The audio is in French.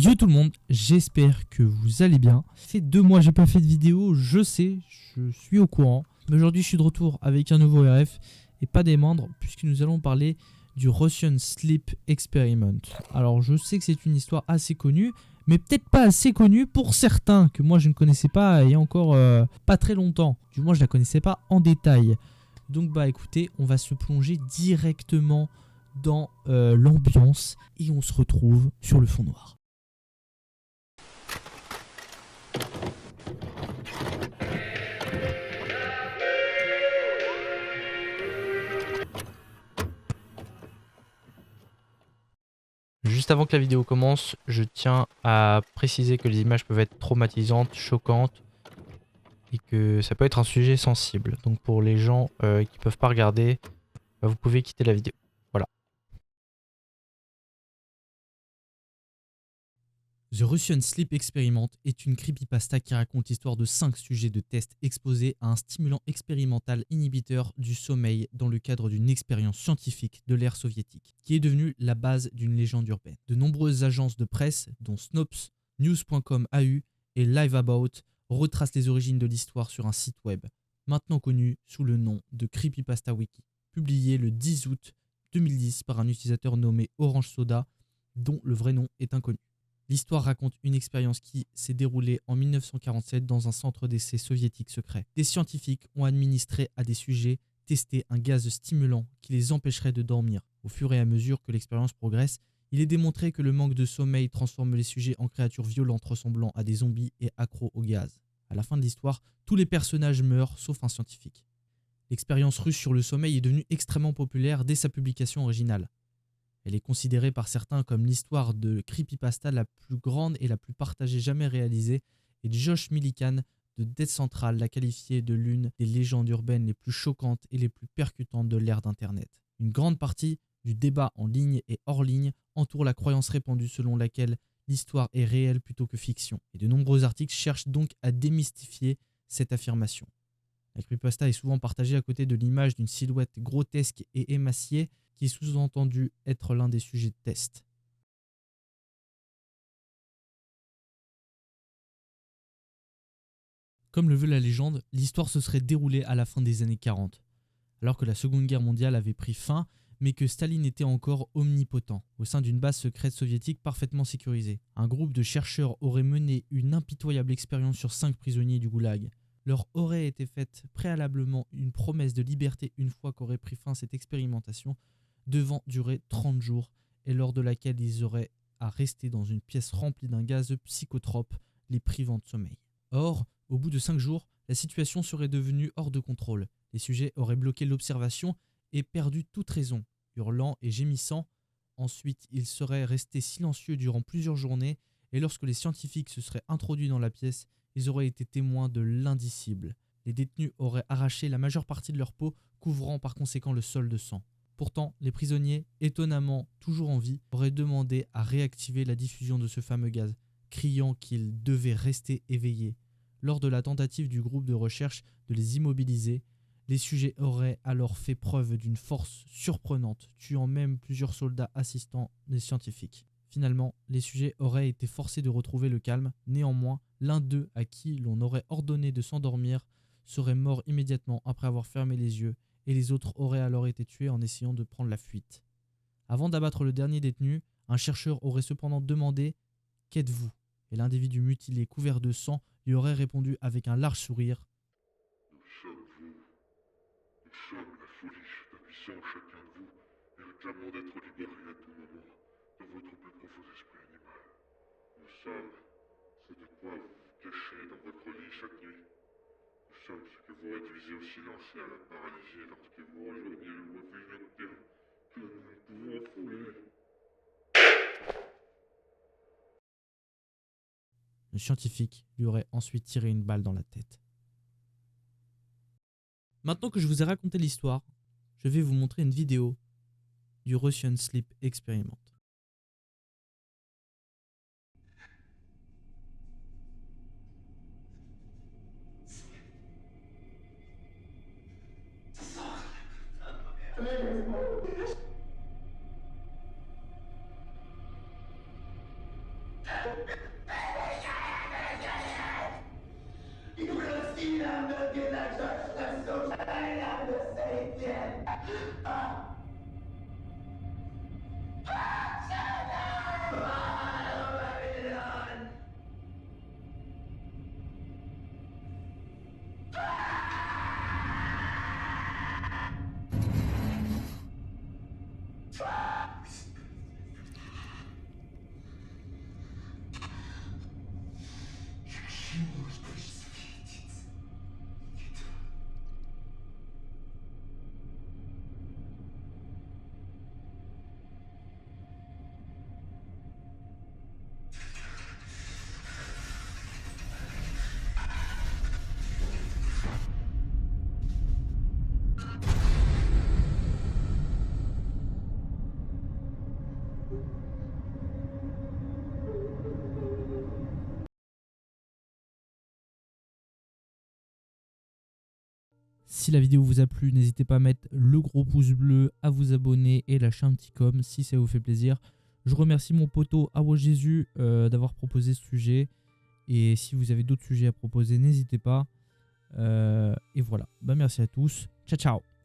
Yo tout le monde, j'espère que vous allez bien. Ça fait 2 mois que j'ai pas fait de vidéo, je sais, je suis au courant. Mais aujourd'hui je suis de retour avec un nouveau RF et pas des moindres puisque nous allons parler du Russian Sleep Experiment. Alors je sais que c'est une histoire assez connue, mais peut-être pas assez connue pour certains que moi je ne connaissais pas il y a encore pas très longtemps. Du moins je la connaissais pas en détail. Donc bah écoutez, on va se plonger directement dans l'ambiance et on se retrouve sur le fond noir. Juste avant que la vidéo commence, je tiens à préciser que les images peuvent être traumatisantes, choquantes et que ça peut être un sujet sensible. Donc pour les gens qui peuvent pas regarder, bah, vous pouvez quitter la vidéo. Voilà. The Russian Sleep Experiment est une creepypasta qui raconte l'histoire de 5 sujets de test exposés à un stimulant expérimental inhibiteur du sommeil dans le cadre d'une expérience scientifique de l'ère soviétique, qui est devenue la base d'une légende urbaine. De nombreuses agences de presse, dont Snopes, News.com AU et Liveabout, retracent les origines de l'histoire sur un site web, maintenant connu sous le nom de Creepypasta Wiki, publié le 10 août 2010 par un utilisateur nommé Orange Soda, dont le vrai nom est inconnu. L'histoire raconte une expérience qui s'est déroulée en 1947 dans un centre d'essai soviétique secret. Des scientifiques ont administré à des sujets testés un gaz stimulant qui les empêcherait de dormir. Au fur et à mesure que l'expérience progresse, il est démontré que le manque de sommeil transforme les sujets en créatures violentes ressemblant à des zombies et accros au gaz. À la fin de l'histoire, tous les personnages meurent sauf un scientifique. L'expérience russe sur le sommeil est devenue extrêmement populaire dès sa publication originale. Elle est considérée par certains comme l'histoire de creepypasta la plus grande et la plus partagée jamais réalisée, et Josh Millikan de Death Central l'a qualifiée de l'une des légendes urbaines les plus choquantes et les plus percutantes de l'ère d'Internet. Une grande partie du débat en ligne et hors ligne entoure la croyance répandue selon laquelle l'histoire est réelle plutôt que fiction, et de nombreux articles cherchent donc à démystifier cette affirmation. La creepypasta est souvent partagée à côté de l'image d'une silhouette grotesque et émaciée qui est sous-entendu être l'un des sujets de test. Comme le veut la légende, l'histoire se serait déroulée à la fin des années 40, alors que la Seconde Guerre mondiale avait pris fin, mais que Staline était encore omnipotent, au sein d'une base secrète soviétique parfaitement sécurisée. Un groupe de chercheurs aurait mené une impitoyable expérience sur 5 prisonniers du goulag. Leur aurait été faite préalablement une promesse de liberté une fois qu'aurait pris fin cette expérimentation, devant durer 30 jours, et lors de laquelle ils auraient à rester dans une pièce remplie d'un gaz psychotrope, les privant de sommeil. Or, au bout de 5 jours, la situation serait devenue hors de contrôle. Les sujets auraient bloqué l'observation et perdu toute raison, hurlant et gémissant. Ensuite, ils seraient restés silencieux durant plusieurs journées, et lorsque les scientifiques se seraient introduits dans la pièce, ils auraient été témoins de l'indicible. Les détenus auraient arraché la majeure partie de leur peau, couvrant par conséquent le sol de sang. Pourtant, les prisonniers, étonnamment toujours en vie, auraient demandé à réactiver la diffusion de ce fameux gaz, criant qu'ils devaient rester éveillés. Lors de la tentative du groupe de recherche de les immobiliser, les sujets auraient alors fait preuve d'une force surprenante, tuant même plusieurs soldats assistant les scientifiques. Finalement, les sujets auraient été forcés de retrouver le calme. Néanmoins, l'un d'eux, à qui l'on aurait ordonné de s'endormir, serait mort immédiatement après avoir fermé les yeux, et les autres auraient alors été tués en essayant de prendre la fuite. Avant d'abattre le dernier détenu, un chercheur aurait cependant demandé « Qu'êtes-vous » et l'individu mutilé couvert de sang lui aurait répondu avec un large sourire « Nous sommes vous. Nous sommes la folie habitant chacun de vous et nous clamons d'être libérés à tout moment de votre plus profond esprit animal. Nous sommes ce de quoi vous vous cachez dans votre lit chaque nuit. Nous sommes ce que vous réduisez au silence et à la paralysie lorsque vous rejoignez le refuge nocturne que nous ne pouvons fouler. » Le scientifique lui aurait ensuite tiré une balle dans la tête. Maintenant que je vous ai raconté l'histoire, je vais vous montrer une vidéo du Russian Sleep Experiment. Si la vidéo vous a plu, n'hésitez pas à mettre le gros pouce bleu, à vous abonner et lâcher un petit com si ça vous fait plaisir. Je remercie mon poteau Awo Jésus d'avoir proposé ce sujet. Et si vous avez d'autres sujets à proposer, n'hésitez pas. Et voilà. Bah, merci à tous. Ciao, ciao.